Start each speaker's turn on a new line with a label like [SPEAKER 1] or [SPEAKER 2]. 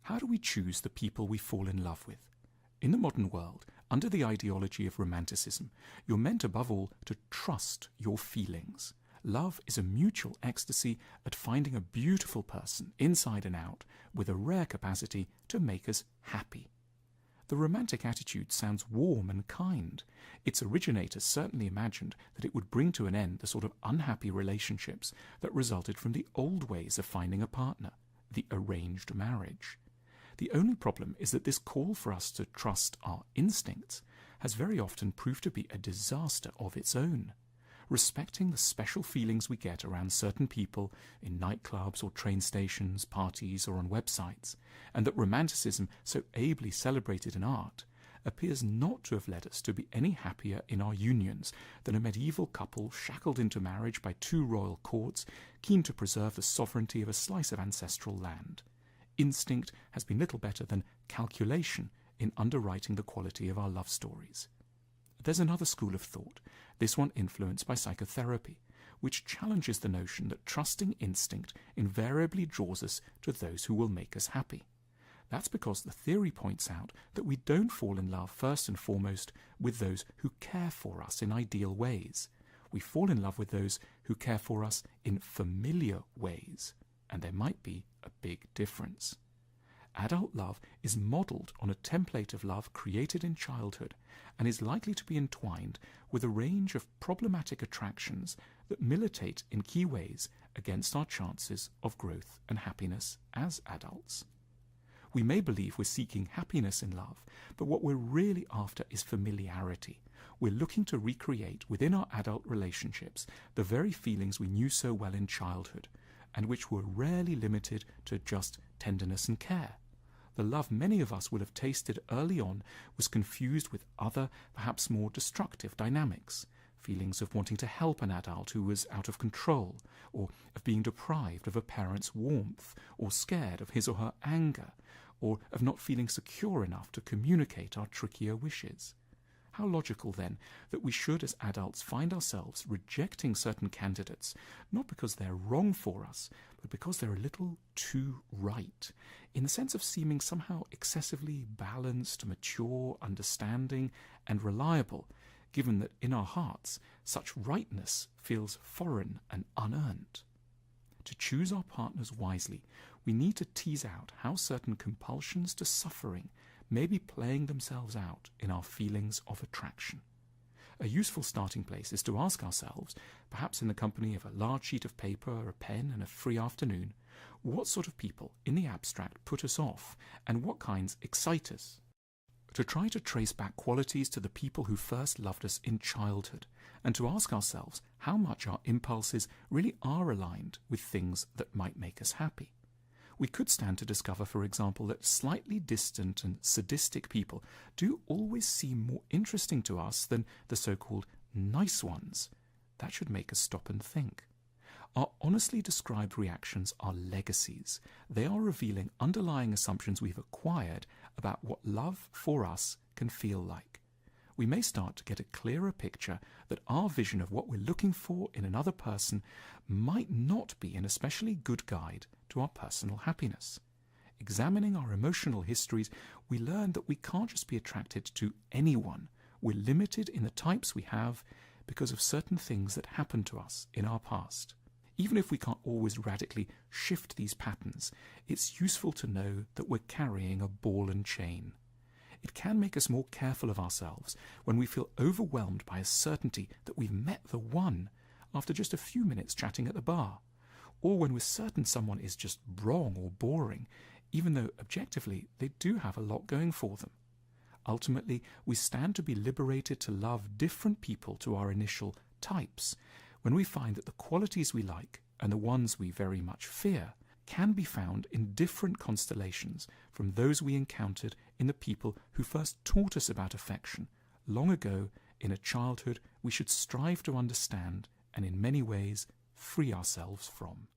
[SPEAKER 1] How do we choose the people we fall in love with? In the modern world, under the ideology of romanticism, you're meant above all to trust your feelings. Love is a mutual ecstasy at finding a beautiful person inside and out with a rare capacity to make us happy. The romantic attitude sounds warm and kind. Its originators certainly imagined that it would bring to an end the sort of unhappy relationships that resulted from the old ways of finding a partner, the arranged marriage. The only problem is that this call for us to trust our instincts has very often proved to be a disaster of its own. Respecting the special feelings we get around certain people in nightclubs or train stations, parties or on websites, and that romanticism so ably celebrated in art, appears not to have led us to be any happier in our unions than a medieval couple shackled into marriage by two royal courts, keen to preserve the sovereignty of a slice of ancestral land. Instinct has been little better than calculation in underwriting the quality of our love stories. There's another school of thought, this one influenced by psychotherapy, which challenges the notion that trusting instinct invariably draws us to those who will make us happy. That's because the theory points out that we don't fall in love first and foremost with those who care for us in ideal ways. We fall in love with those who care for us in familiar ways, and there might be a big difference. Adult love is modelled on a template of love created in childhood and is likely to be entwined with a range of problematic attractions that militate in key ways against our chances of growth and happiness as adults. We may believe we're seeking happiness in love, but what we're really after is familiarity. We're looking to recreate within our adult relationships the very feelings we knew so well in childhood, and which were rarely limited to just tenderness and care. The love many of us will have tasted early on was confused with other, perhaps more destructive dynamics. Feelings of wanting to help an adult who was out of control, or of being deprived of a parent's warmth, or scared of his or her anger, or of not feeling secure enough to communicate our trickier wishes. How logical, then, that we should, as adults, find ourselves rejecting certain candidates, not because they're wrong for us, but because they're a little too right, in the sense of seeming somehow excessively balanced, mature, understanding, and reliable, given that in our hearts such rightness feels foreign and unearned. To choose our partners wisely, we need to tease out how certain compulsions to suffering may be playing themselves out in our feelings of attraction. A useful starting place is to ask ourselves, perhaps in the company of a large sheet of paper, a pen, and a free afternoon, what sort of people in the abstract put us off, and what kinds excite us? To try to trace back qualities to the people who first loved us in childhood, and to ask ourselves how much our impulses really are aligned with things that might make us happy. We could stand to discover, for example, that slightly distant and sadistic people do always seem more interesting to us than the so-called nice ones. That should make us stop and think. Our honestly described reactions are legacies. They are revealing underlying assumptions we've acquired about what love for us can feel like. We may start to get a clearer picture that our vision of what we're looking for in another person might not be an especially good guide to our personal happiness. Examining our emotional histories, we learn that we can't just be attracted to anyone. We're limited in the types we have because of certain things that happened to us in our past. Even if we can't always radically shift these patterns, it's useful to know that we're carrying a ball and chain. It can make us more careful of ourselves when we feel overwhelmed by a certainty that we've met the one after just a few minutes chatting at the bar, or when we're certain someone is just wrong or boring, even though objectively they do have a lot going for them. Ultimately, we stand to be liberated to love different people to our initial types when we find that the qualities we like and the ones we very much fear can be found in different constellations from those we encountered in the people who first taught us about affection long ago in a childhood we should strive to understand and in many ways free ourselves from.